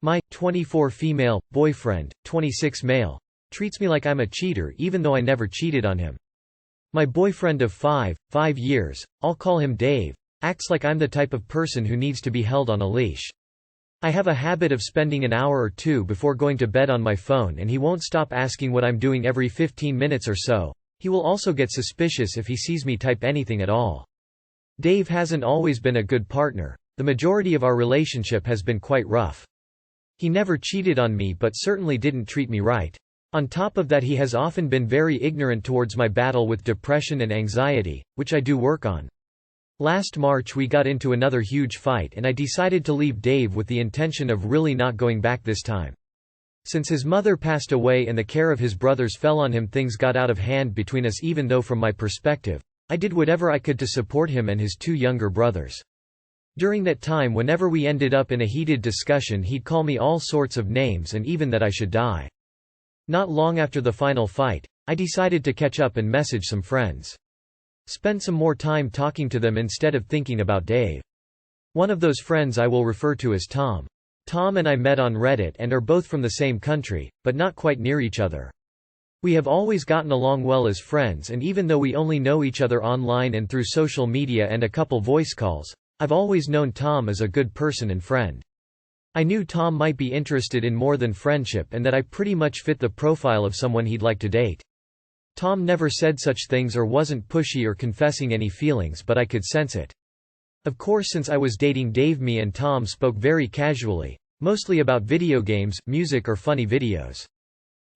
My 24 female boyfriend, 26 male, treats me like I'm a cheater even though I never cheated on him. My boyfriend of 5 years, I'll call him Dave, acts like I'm the type of person who needs to be held on a leash. I have a habit of spending an hour or two before going to bed on my phone and he won't stop asking what I'm doing every 15 minutes or so. He will also get suspicious if he sees me type anything at all. Dave hasn't always been a good partner. The majority of our relationship has been quite rough. He never cheated on me but certainly didn't treat me right. On top of that, he has often been very ignorant towards my battle with depression and anxiety, which I do work on. Last March we got into another huge fight and I decided to leave Dave with the intention of really not going back this time. Since his mother passed away and the care of his brothers fell on him, things got out of hand between us, even though from my perspective, I did whatever I could to support him and his 2 younger brothers. During that time, whenever we ended up in a heated discussion, he'd call me all sorts of names and even that I should die. Not long after the final fight, I decided to catch up and message some friends. Spend some more time talking to them instead of thinking about Dave. One of those friends I will refer to as Tom. Tom and I met on Reddit and are both from the same country, but not quite near each other. We have always gotten along well as friends, and even though we only know each other online and through social media and a couple voice calls, I've always known Tom as a good person and friend. I knew Tom might be interested in more than friendship and that I pretty much fit the profile of someone he'd like to date. Tom never said such things or wasn't pushy or confessing any feelings, but I could sense it. Of course, since I was dating Dave, me and Tom spoke very casually, mostly about video games, music or funny videos.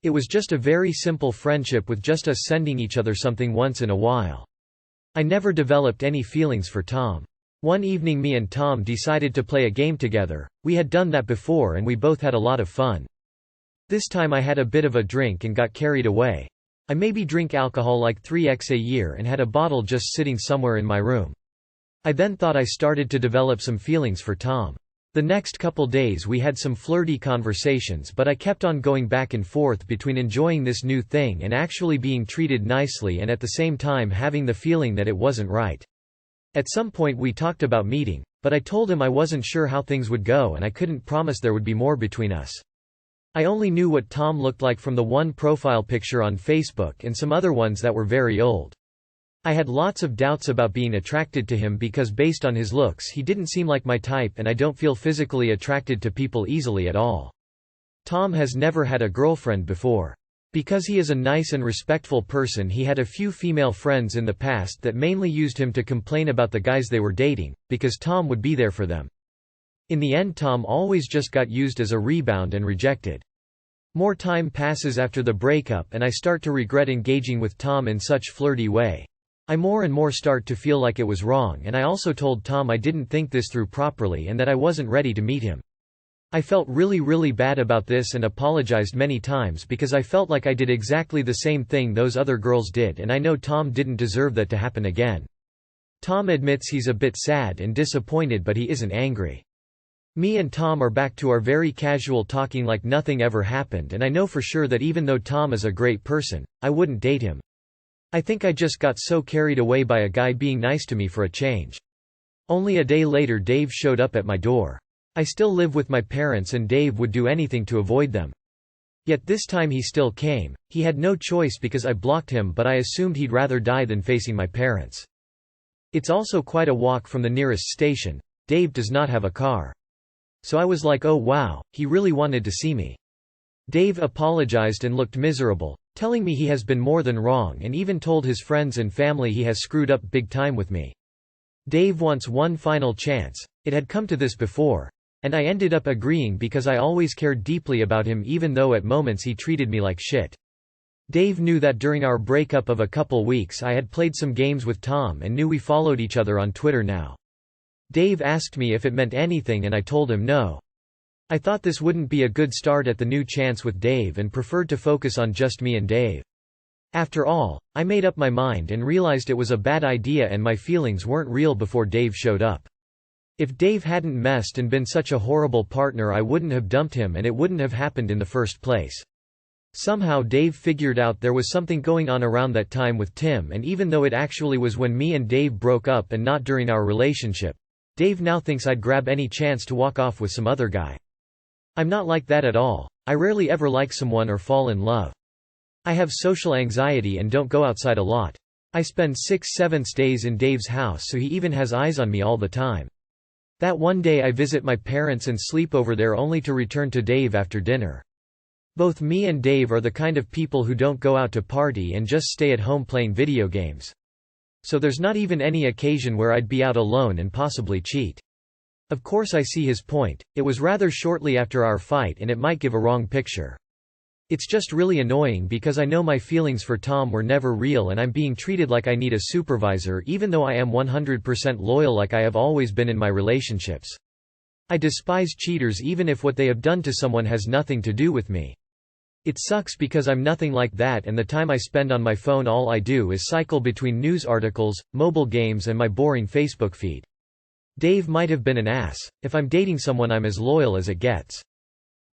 It was just a very simple friendship with just us sending each other something once in a while. I never developed any feelings for Tom. One evening me and Tom decided to play a game together. We had done that before and we both had a lot of fun. This time I had a bit of a drink and got carried away. I maybe drink alcohol like 3x a year and had a bottle just sitting somewhere in my room. I then thought I started to develop some feelings for Tom. The next couple days we had some flirty conversations, but I kept on going back and forth between enjoying this new thing and actually being treated nicely and at the same time having the feeling that it wasn't right. At some point we talked about meeting, but I told him I wasn't sure how things would go and I couldn't promise there would be more between us. I only knew what Tom looked like from the one profile picture on Facebook and some other ones that were very old. I had lots of doubts about being attracted to him because based on his looks he didn't seem like my type and I don't feel physically attracted to people easily at all. Tom has never had a girlfriend before. Because he is a nice and respectful person, he had a few female friends in the past that mainly used him to complain about the guys they were dating, because Tom would be there for them. In the end, Tom always just got used as a rebound and rejected. More time passes after the breakup and I start to regret engaging with Tom in such flirty way. I more and more start to feel like it was wrong, and I also told Tom I didn't think this through properly and that I wasn't ready to meet him. I felt really bad about this and apologized many times because I felt like I did exactly the same thing those other girls did, and I know Tom didn't deserve that to happen again. Tom admits he's a bit sad and disappointed, but he isn't angry. Me and Tom are back to our very casual talking like nothing ever happened, and I know for sure that even though Tom is a great person, I wouldn't date him. I think I just got so carried away by a guy being nice to me for a change. Only a day later Dave showed up at my door. I still live with my parents and Dave would do anything to avoid them. Yet this time he still came. He had no choice because I blocked him, but I assumed he'd rather die than facing my parents. It's also quite a walk from the nearest station. Dave does not have a car. So I was like, oh wow, he really wanted to see me. Dave apologized and looked miserable, telling me he has been more than wrong and even told his friends and family he has screwed up big time with me. Dave wants one final chance. It had come to this before. And I ended up agreeing because I always cared deeply about him, even though at moments he treated me like shit. Dave knew that during our breakup of a couple weeks I had played some games with Tom and knew we followed each other on Twitter now. Dave asked me if it meant anything and I told him no. I thought this wouldn't be a good start at the new chance with Dave and preferred to focus on just me and Dave. After all, I made up my mind and realized it was a bad idea and my feelings weren't real before Dave showed up. If Dave hadn't messed and been such a horrible partner, I wouldn't have dumped him and it wouldn't have happened in the first place. Somehow Dave figured out there was something going on around that time with Tim, and even though it actually was when me and Dave broke up and not during our relationship, Dave now thinks I'd grab any chance to walk off with some other guy. I'm not like that at all. I rarely ever like someone or fall in love. I have social anxiety and don't go outside a lot. I spend 6/7 days in Dave's house, so he even has eyes on me all the time. That one day I visit my parents and sleep over there only to return to Dave after dinner. Both me and Dave are the kind of people who don't go out to party and just stay at home playing video games. So there's not even any occasion where I'd be out alone and possibly cheat. Of course I see his point. It was rather shortly after our fight and it might give a wrong picture. It's just really annoying because I know my feelings for Tom were never real and I'm being treated like I need a supervisor even though I am 100% loyal like I have always been in my relationships. I despise cheaters even if what they have done to someone has nothing to do with me. It sucks because I'm nothing like that and the time I spend on my phone all I do is cycle between news articles, mobile games and my boring Facebook feed. Dave might have been an ass. If I'm dating someone I'm as loyal as it gets.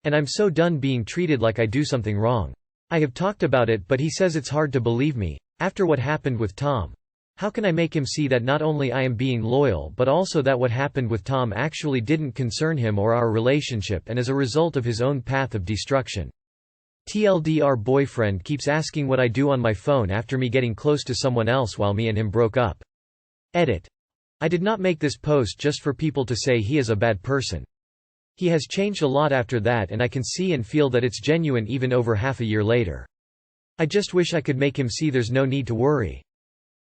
And I'm so done being treated like I do something wrong. I have talked about it but he says it's hard to believe me. After what happened with Tom. How can I make him see that not only I am being loyal but also that what happened with Tom actually didn't concern him or our relationship and as a result of his own path of destruction. TLDR boyfriend keeps asking what I do on my phone after me getting close to someone else while me and him broke up. Edit. I did not make this post just for people to say he is a bad person. He has changed a lot after that and I can see and feel that it's genuine even over half a year later. I just wish I could make him see there's no need to worry.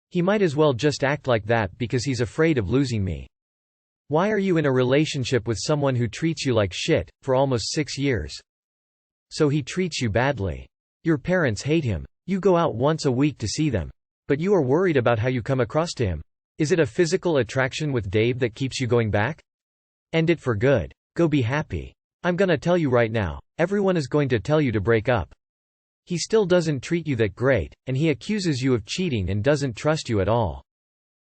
He might as well just act like that because he's afraid of losing me. Why are you in a relationship with someone who treats you like shit, for almost 6 years? So he treats you badly. Your parents hate him. You go out once a week to see them. But you are worried about how you come across to him. Is it a physical attraction with Dave that keeps you going back? End it for good. Go be happy. I'm gonna tell you right now, everyone is going to tell you to break up. He still doesn't treat you that great, and he accuses you of cheating and doesn't trust you at all.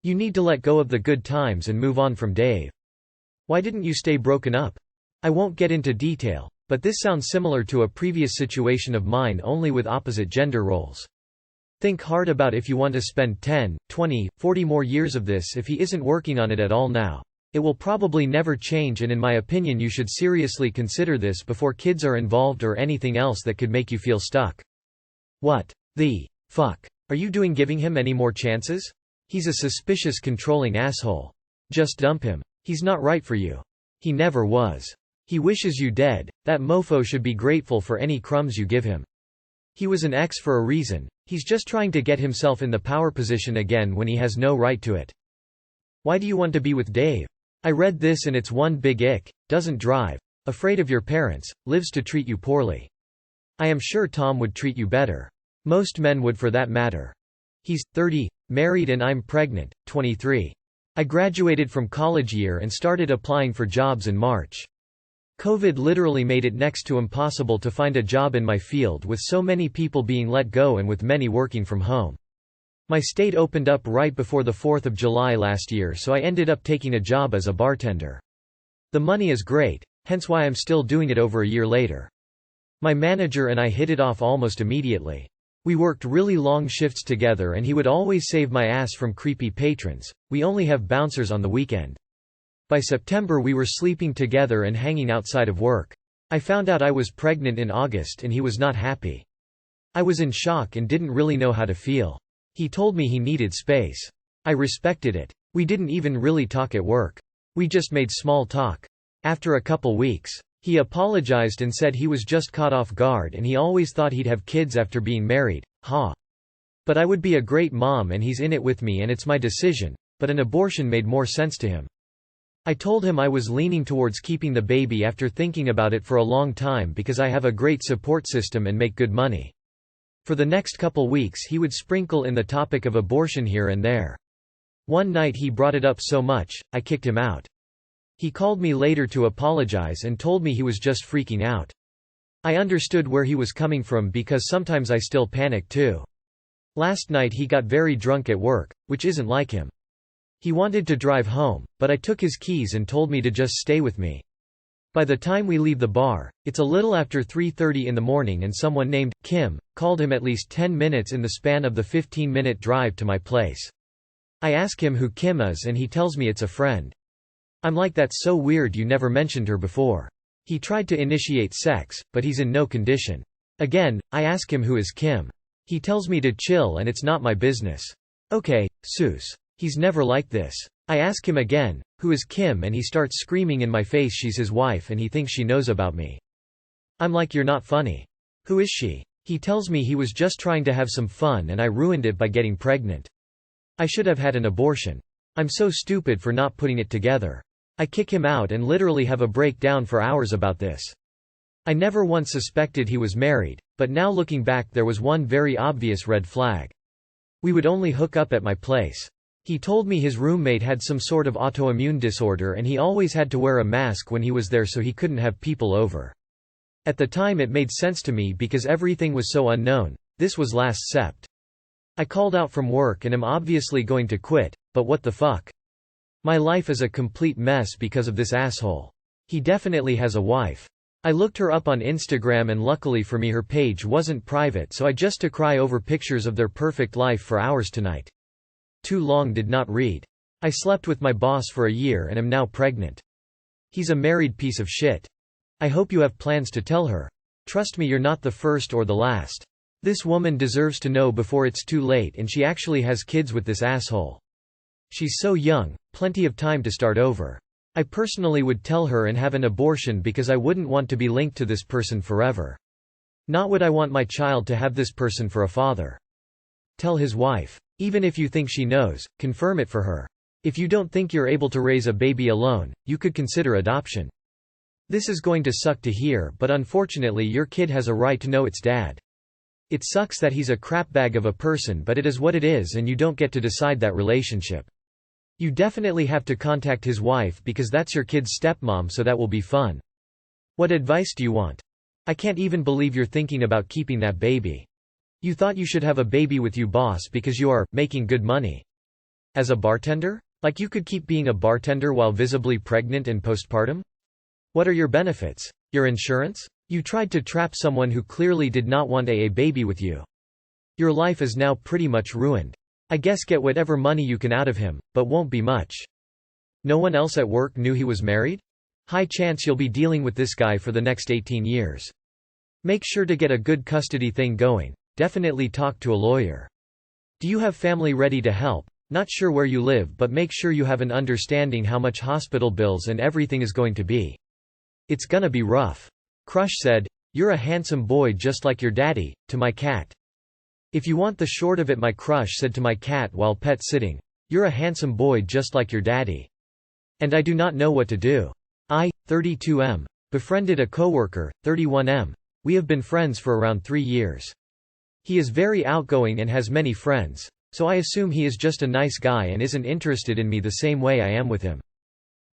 You need to let go of the good times and move on from Dave. Why didn't you stay broken up? I won't get into detail, but this sounds similar to a previous situation of mine only with opposite gender roles. Think hard about if you want to spend 10, 20, 40 more years of this if he isn't working on it at all now. It will probably never change and in my opinion you should seriously consider this before kids are involved or anything else that could make you feel stuck. What the fuck are you doing giving him any more chances? He's a suspicious controlling asshole. Just dump him. He's not right for you. He never was. He wishes you dead. That mofo should be grateful for any crumbs you give him. He was an ex for a reason. He's just trying to get himself in the power position again when he has no right to it. Why do you want to be with Dave? I read this and it's one big ick. Doesn't drive. Afraid of your parents. Lives to treat you poorly. I am sure Tom would treat you better. Most men would for that matter. He's 30, married and I'm pregnant, 23. I graduated from college year and started applying for jobs in March. COVID literally made it next to impossible to find a job in my field with so many people being let go and with many working from home. My state opened up right before the 4th of July last year so I ended up taking a job as a bartender. The money is great, hence why I'm still doing it over a year later. My manager and I hit it off almost immediately. We worked really long shifts together and he would always save my ass from creepy patrons. We only have bouncers on the weekend. By September we were sleeping together and hanging outside of work. I found out I was pregnant in August and he was not happy. I was in shock and didn't really know how to feel. He told me he needed space. I respected it. We didn't even really talk at work. We just made small talk. After a couple weeks, he apologized and said he was just caught off guard and he always thought he'd have kids after being married. But I would be a great mom and he's in it with me and it's my decision, but an abortion made more sense to him. I told him I was leaning towards keeping the baby after thinking about it for a long time because I have a great support system and make good money. For the next couple weeks he would sprinkle in the topic of abortion here and there. One night he brought it up so much, I kicked him out. He called me later to apologize and told me he was just freaking out. I understood where he was coming from because sometimes I still panic too. Last night he got very drunk at work, which isn't like him. He wanted to drive home, but I took his keys and told me to just stay with me. By the time we leave the bar, it's a little after 3:30 in the morning and someone named Kim called him at least 10 minutes in the span of the 15-minute drive to my place. I ask him who Kim is and he tells me it's a friend. I'm like, that's so weird, you never mentioned her before. He tried to initiate sex, but he's in no condition. Again, I ask him who is Kim. He tells me to chill and it's not my business. Okay, Seuss. He's never like this. I ask him again, who is Kim, and he starts screaming in my face she's his wife and he thinks she knows about me. I'm like, you're not funny. Who is she? He tells me he was just trying to have some fun and I ruined it by getting pregnant. I should have had an abortion. I'm so stupid for not putting it together. I kick him out and literally have a breakdown for hours about this. I never once suspected he was married, but now looking back there was one very obvious red flag. We would only hook up at my place. He told me his roommate had some sort of autoimmune disorder and he always had to wear a mask when he was there so he couldn't have people over. At the time it made sense to me because everything was so unknown. This was last Sept. I called out from work and am obviously going to quit, but what the fuck? My life is a complete mess because of this asshole. He definitely has a wife. I looked her up on Instagram and luckily for me her page wasn't private, so I just to cry over pictures of their perfect life for hours tonight. Too long did not read. I slept with my boss for a year and am now pregnant. He's a married piece of shit. I hope you have plans to tell her. Trust me, you're not the first or the last. This woman deserves to know before it's too late, and she actually has kids with this asshole. She's so young, plenty of time to start over. I personally would tell her and have an abortion because I wouldn't want to be linked to this person forever. Not would I want my child to have this person for a father. Tell his wife. Even if you think she knows, confirm it for her. If you don't think you're able to raise a baby alone, you could consider adoption. This is going to suck to hear, but unfortunately your kid has a right to know its dad. It sucks that he's a crapbag of a person, but it is what it is and you don't get to decide that relationship. You definitely have to contact his wife because that's your kid's stepmom, so that will be fun. What advice do you want? I can't even believe you're thinking about keeping that baby. You thought you should have a baby with you, boss, because you are making good money. As a bartender? Like you could keep being a bartender while visibly pregnant and postpartum? What are your benefits? Your insurance? You tried to trap someone who clearly did not want a baby with you. Your life is now pretty much ruined. I guess get whatever money you can out of him, but won't be much. No one else at work knew he was married? High chance you'll be dealing with this guy for the next 18 years. Make sure to get a good custody thing going. Definitely talk to a lawyer. Do you have family ready to help? Not sure where you live, but make sure you have an understanding how much hospital bills and everything is going to be. It's gonna be rough. Crush said, "You're a handsome boy just like your daddy," to my cat. If you want the short of it, my crush said to my cat while pet sitting, "You're a handsome boy just like your daddy." And I do not know what to do. I, 32M, befriended a coworker, 31M. We have been friends for around 3 years. He is very outgoing and has many friends, so I assume he is just a nice guy and isn't interested in me the same way I am with him.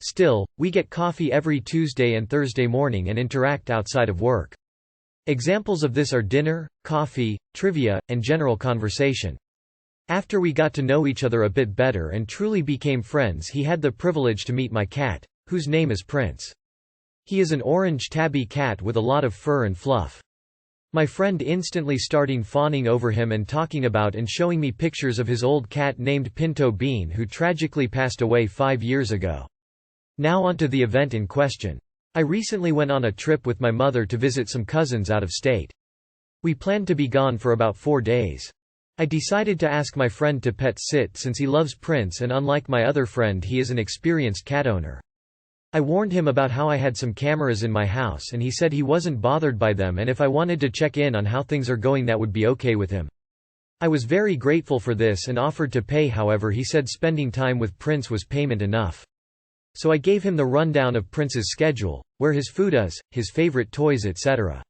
Still, we get coffee every Tuesday and Thursday morning and interact outside of work. Examples of this are dinner, coffee, trivia, and general conversation. After we got to know each other a bit better and truly became friends, he had the privilege to meet my cat, whose name is Prince. He is an orange tabby cat with a lot of fur and fluff. My friend instantly starting fawning over him and talking about and showing me pictures of his old cat named Pinto Bean, who tragically passed away 5 years ago. Now onto the event in question. I recently went on a trip with my mother to visit some cousins out of state. We planned to be gone for about 4 days. I decided to ask my friend to pet sit since he loves Prince, and unlike my other friend, he is an experienced cat owner. I warned him about how I had some cameras in my house and he said he wasn't bothered by them, and if I wanted to check in on how things are going that would be okay with him. I was very grateful for this and offered to pay, however he said spending time with Prince was payment enough. So I gave him the rundown of Prince's schedule, where his food is, his favorite toys, etc.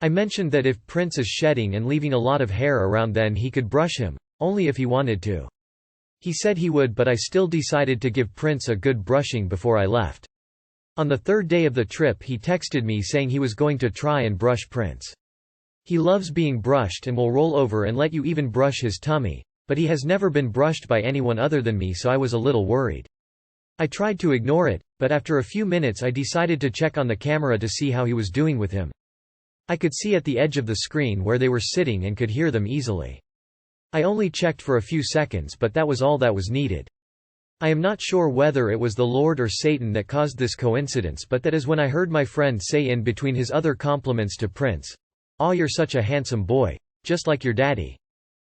I mentioned that if Prince is shedding and leaving a lot of hair around, then he could brush him, only if he wanted to. He said he would, but I still decided to give Prince a good brushing before I left. On the 3rd day of the trip he texted me saying he was going to try and brush Prince. He loves being brushed and will roll over and let you even brush his tummy, but he has never been brushed by anyone other than me, so I was a little worried. I tried to ignore it, but after a few minutes I decided to check on the camera to see how he was doing with him. I could see at the edge of the screen where they were sitting and could hear them easily. I only checked for a few seconds, but that was all that was needed. I am not sure whether it was the Lord or Satan that caused this coincidence, but that is when I heard my friend say in between his other compliments to Prince, "Aw, you're such a handsome boy. Just like your daddy."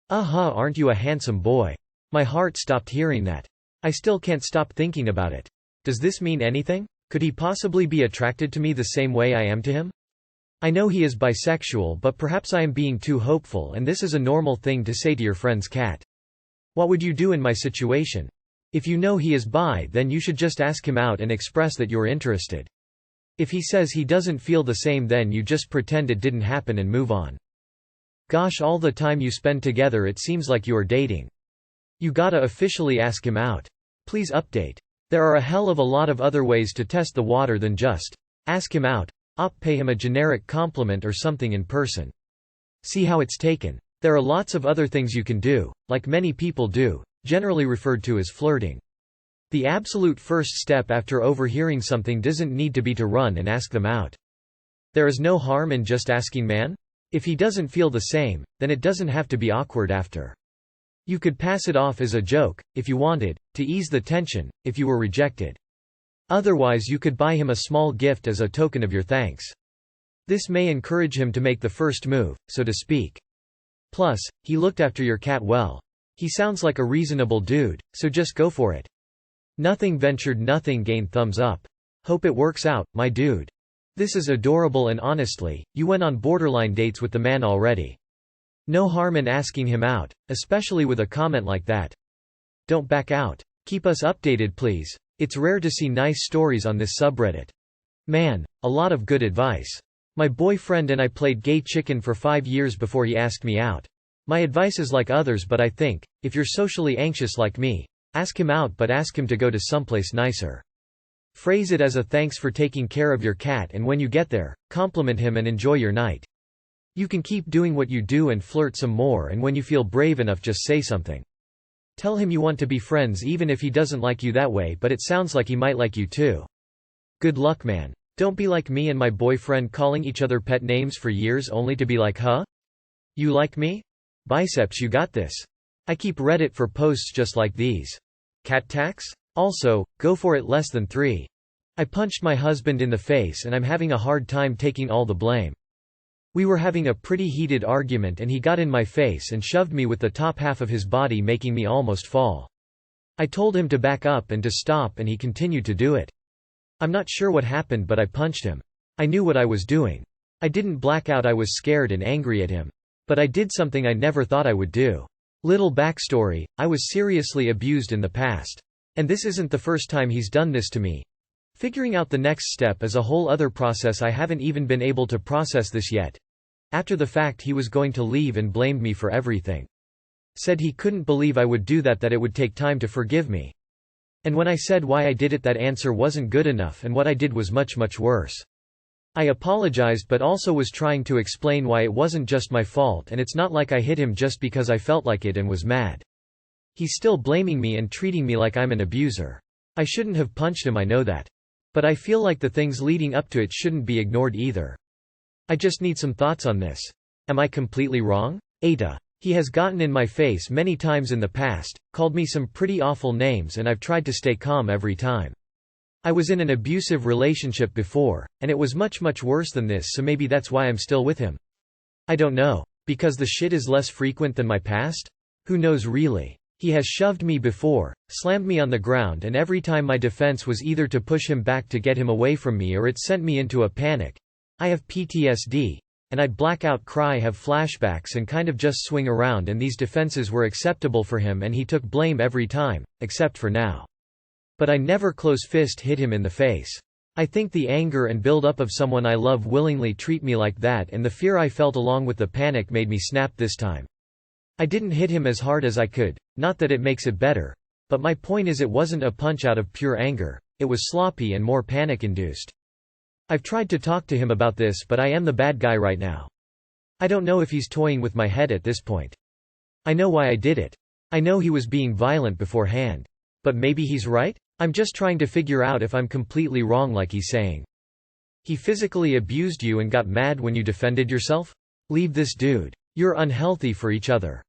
Aren't you a handsome boy? My heart stopped hearing that. I still can't stop thinking about it. Does this mean anything? Could he possibly be attracted to me the same way I am to him? I know he is bisexual, but perhaps I am being too hopeful, and this is a normal thing to say to your friend's cat. What would you do in my situation? If you know he is bi, then you should just ask him out and express that you're interested. If he says he doesn't feel the same, then you just pretend it didn't happen and move on. Gosh, all the time you spend together it seems like you are dating. You gotta officially ask him out. Please update. There are a hell of a lot of other ways to test the water than just ask him out. Pay him a generic compliment or something in person. See how it's taken. There are lots of other things you can do, like many people do, generally referred to as flirting. The absolute first step after overhearing something doesn't need to be to run and ask them out. There is no harm in just asking, man. If he doesn't feel the same, then it doesn't have to be awkward after. You could pass it off as a joke, if you wanted, to ease the tension, if you were rejected. Otherwise you could buy him a small gift as a token of your thanks. This may encourage him to make the first move, so to speak. Plus, he looked after your cat well. He sounds like a reasonable dude, so just go for it. Nothing ventured, nothing gained. Thumbs up. Hope it works out, my dude. This is adorable, and honestly, you went on borderline dates with the man already. No harm in asking him out, especially with a comment like that. Don't back out. Keep us updated, please. It's rare to see nice stories on this subreddit. Man, a lot of good advice. My boyfriend and I played gay chicken for 5 years before he asked me out. My advice is like others, but I think, if you're socially anxious like me, ask him out, but ask him to go to someplace nicer. Phrase it as a thanks for taking care of your cat, and when you get there, compliment him and enjoy your night. You can keep doing what you do and flirt some more, and when you feel brave enough, just say something. Tell him you want to be friends even if he doesn't like you that way, but it sounds like he might like you too. Good luck, man. Don't be like me and my boyfriend calling each other pet names for years only to be like, huh? You like me? Biceps, you got this. I keep Reddit for posts just like these. Cat tax? Also, go for it. Less than 3. I punched my husband in the face and I'm having a hard time taking all the blame. We were having a pretty heated argument and he got in my face and shoved me with the top half of his body, making me almost fall. I told him to back up and to stop, and he continued to do it. I'm not sure what happened, but I punched him. I knew what I was doing. I didn't black out, I was scared and angry at him. But I did something I never thought I would do. Little backstory, I was seriously abused in the past. And this isn't the first time he's done this to me. Figuring out the next step is a whole other process. I haven't even been able to process this yet. After the fact, he was going to leave and blamed me for everything. Said he couldn't believe I would do that, that it would take time to forgive me. And when I said why I did it, that answer wasn't good enough, and what I did was much, much worse. I apologized, but also was trying to explain why it wasn't just my fault, and it's not like I hit him just because I felt like it and was mad. He's still blaming me and treating me like I'm an abuser. I shouldn't have punched him, I know that. But I feel like the things leading up to it shouldn't be ignored either. I just need some thoughts on this. Am I completely wrong? Ada. He has gotten in my face many times in the past, called me some pretty awful names, and I've tried to stay calm every time. I was in an abusive relationship before, and it was much, much worse than this, so maybe that's why I'm still with him. I don't know. Because the shit is less frequent than my past? Who knows really? He has shoved me before, slammed me on the ground, and every time my defense was either to push him back to get him away from me, or it sent me into a panic. I have PTSD. And I'd black out, cry, have flashbacks, and kind of just swing around, and these defenses were acceptable for him, and he took blame every time, except for now. But I never close fist hit him in the face. I think the anger and build-up of someone I love willingly treat me like that, and the fear I felt along with the panic made me snap this time. I didn't hit him as hard as I could, not that it makes it better. But my point is, it wasn't a punch out of pure anger, it was sloppy and more panic-induced. I've tried to talk to him about this, but I am the bad guy right now. I don't know if he's toying with my head at this point. I know why I did it. I know he was being violent beforehand. But maybe he's right? I'm just trying to figure out if I'm completely wrong like he's saying. He physically abused you and got mad when you defended yourself? Leave this dude. You're unhealthy for each other.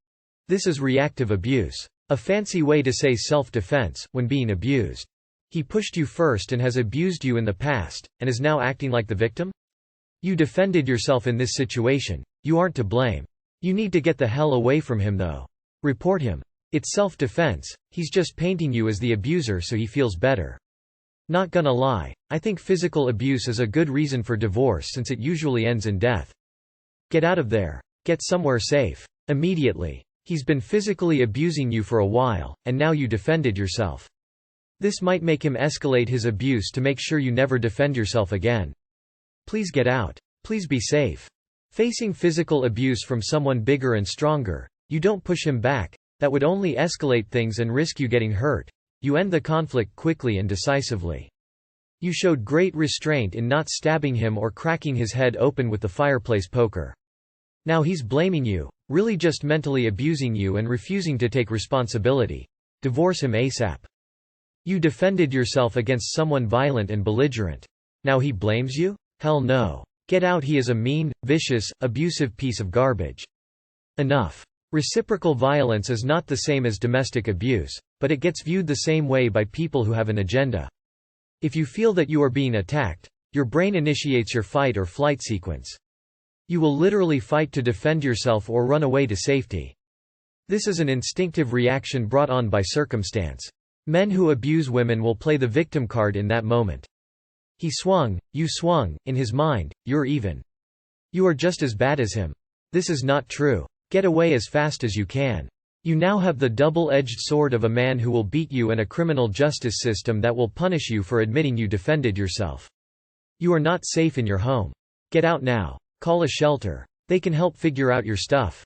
This is reactive abuse. A fancy way to say self-defense, when being abused. He pushed you first and has abused you in the past, and is now acting like the victim? You defended yourself in this situation. You aren't to blame. You need to get the hell away from him though. Report him. It's self-defense, he's just painting you as the abuser so he feels better. Not gonna lie, I think physical abuse is a good reason for divorce since it usually ends in death. Get out of there. Get somewhere safe. Immediately. He's been physically abusing you for a while, and now you defended yourself. This might make him escalate his abuse to make sure you never defend yourself again. Please get out. Please be safe. Facing physical abuse from someone bigger and stronger, you don't push him back. That would only escalate things and risk you getting hurt. You end the conflict quickly and decisively. You showed great restraint in not stabbing him or cracking his head open with the fireplace poker. Now he's blaming you, really just mentally abusing you and refusing to take responsibility. Divorce him ASAP. You defended yourself against someone violent and belligerent. Now he blames you? Hell no. Get out. He is a mean, vicious, abusive piece of garbage. Enough. Reciprocal violence is not the same as domestic abuse, but it gets viewed the same way by people who have an agenda. If you feel that you are being attacked, your brain initiates your fight or flight sequence. You will literally fight to defend yourself or run away to safety. This is an instinctive reaction brought on by circumstance. Men who abuse women will play the victim card in that moment. He swung, you swung, in his mind, you're even. You are just as bad as him. This is not true. Get away as fast as you can. You now have the double-edged sword of a man who will beat you and a criminal justice system that will punish you for admitting you defended yourself. You are not safe in your home. Get out now. Call a shelter. They can help figure out your stuff.